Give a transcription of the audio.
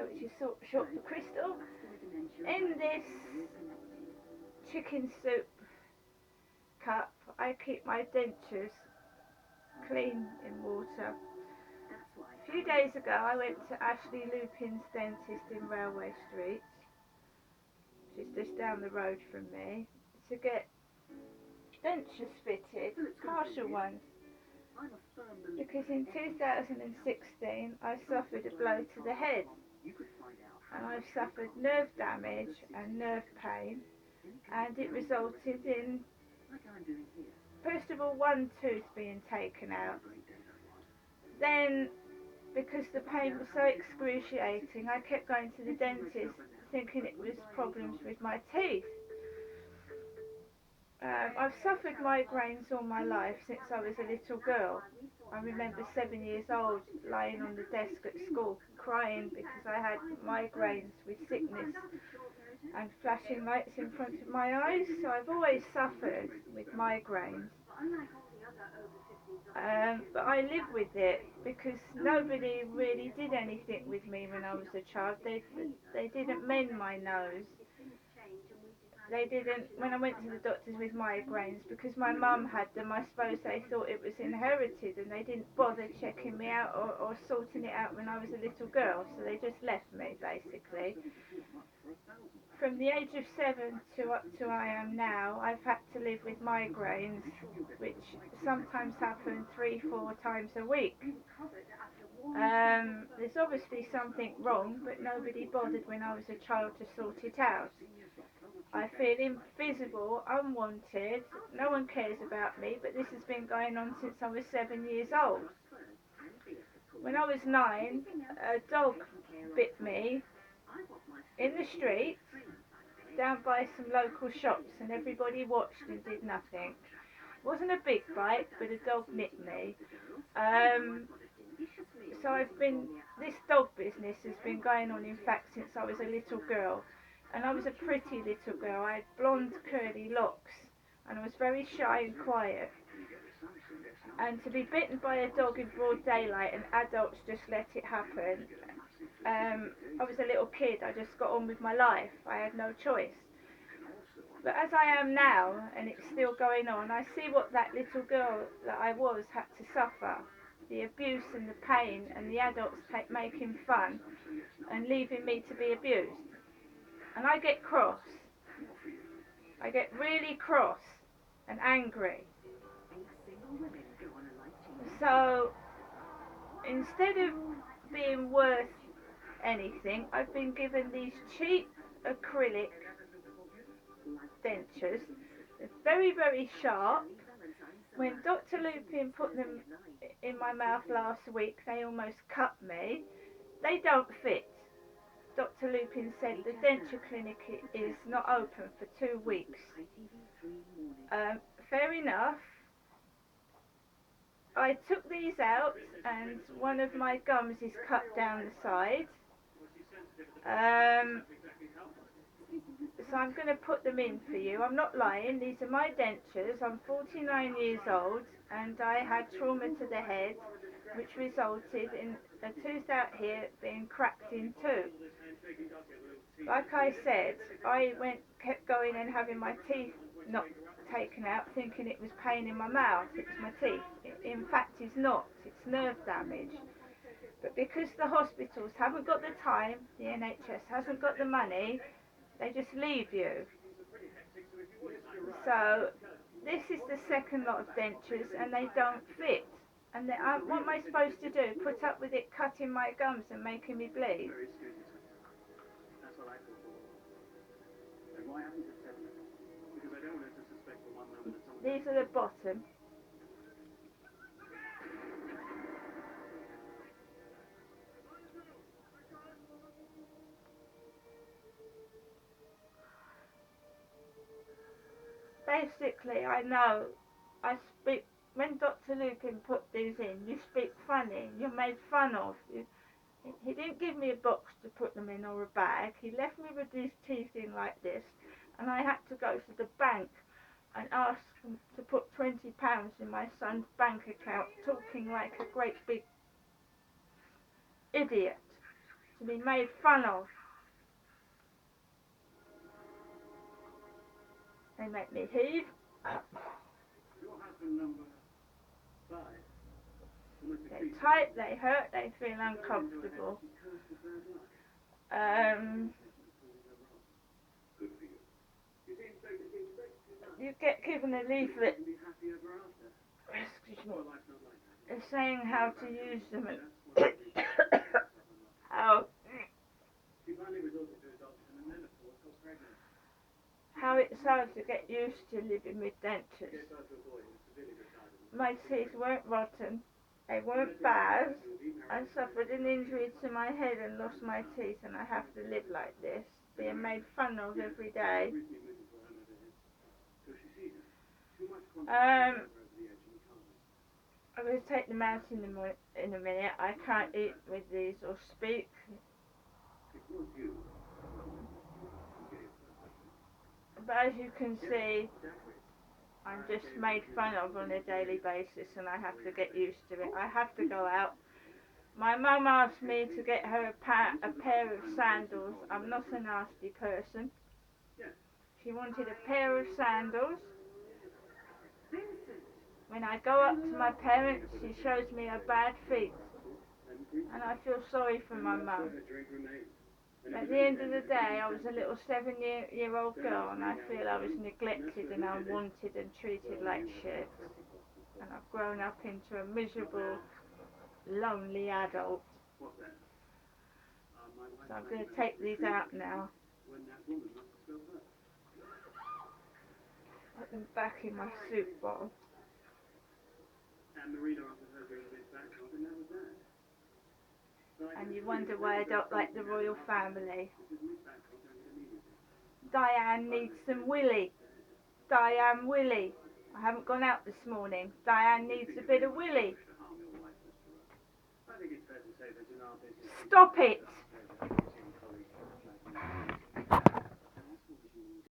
which is short for Crystal. In this chicken soup cup, I keep my dentures clean in water. A few days ago, I went to Ashley Lupin's dentist in Railway Street, which is just down the road from me, to get dentures fitted, partial ones, because in 2016 I suffered a blow to the head, and I've suffered nerve damage and nerve pain, and it resulted in, first of all, one tooth being taken out. Then, because the pain was so excruciating, I kept going to the dentist thinking it was problems with my teeth. I've suffered migraines all my life since I was a little girl. I remember 7 years old lying on the desk at school crying because I had migraines with sickness and flashing lights in front of my eyes, so I've always suffered with migraines. But I live with it because nobody really did anything with me when I was a child. They didn't mend my nose. They didn't, when I went to the doctors with migraines, because my mum had them, I suppose they thought it was inherited, and they didn't bother checking me out or sorting it out when I was a little girl, so they just left me, basically. From the age of 7 to up to I am now, I've had to live with migraines, which sometimes happen 3-4 times a week. There's obviously something wrong, but nobody bothered when I was a child to sort it out. I feel invisible, unwanted, no one cares about me, but this has been going on since I was 7 years old. When I was 9, a dog bit me in the street, down by some local shops, and everybody watched and did nothing. It wasn't a big bite, but a dog nipped me. So this dog business has been going on, in fact, since I was a little girl. And I was a pretty little girl. I had blonde curly locks, and I was very shy and quiet. And to be bitten by a dog in broad daylight and adults just let it happen, I was a little kid. I just got on with my life. I had no choice. But as I am now, and it's still going on, I see what that little girl that I was had to suffer. The abuse and the pain, and the adults making fun and leaving me to be abused. And I get cross. I get really cross and angry. So instead of being worth anything, I've been given these cheap acrylic dentures. They're very, very sharp. When Dr. Lupin put them in my mouth last week, they almost cut me. They don't fit. Dr. Lupin said the denture clinic is not open for 2 weeks. Fair enough. I took these out, and one of my gums is cut down the side. So I'm going to put them in for you. I'm not lying. These are my dentures. I'm 49 years old, and I had trauma to the head, which resulted in a tooth out here being cracked in two. Like I said, I kept going and having my teeth knocked taken out, thinking it was pain in my mouth. It was my teeth. In fact, it's not. It's nerve damage. But because the hospitals haven't got the time, the NHS hasn't got the money, they just leave you. So this is the second lot of dentures, and they don't fit. And what am I supposed to do? Put up with it cutting my gums and making me bleed? These are the bottom. Basically, I know I speak, when Dr. Lupin put these in, you speak funny, you're made fun of. He didn't give me a box to put them in or a bag. He left me with these teeth in like this, and I had to go to the bank and ask him to put £20 in my son's bank account, talking like a great big idiot. to be made fun of. They make me heave. They tight, they hurt, they feel uncomfortable. You get given a leaflet, excuse me, saying how to use them and how it's hard to get used to living with dentures. My teeth weren't rotten, they weren't bad. I suffered an injury to my head and lost my teeth, and I have to live like this, being made fun of every day. I'm going to take them out in a minute. I can't eat with these or speak. But as you can see, I'm just made fun of on a daily basis, and I have to get used to it. I have to go out. My mum asked me to get her a pair of sandals. I'm not a nasty person. She wanted a pair of sandals. When I go up to my parents, she shows me her bad feet, and I feel sorry for my mum. At the end of the day, I was a little 7-year-old girl, and I feel I was neglected and unwanted and treated like shit. And I've grown up into a miserable, lonely adult. So I'm going to take these out now. Put them back in my soup bowl. And you wonder why I don't like the royal family. Diane needs some willy. Diane willy. I haven't gone out this morning. Diane needs a bit of willy. Stop it!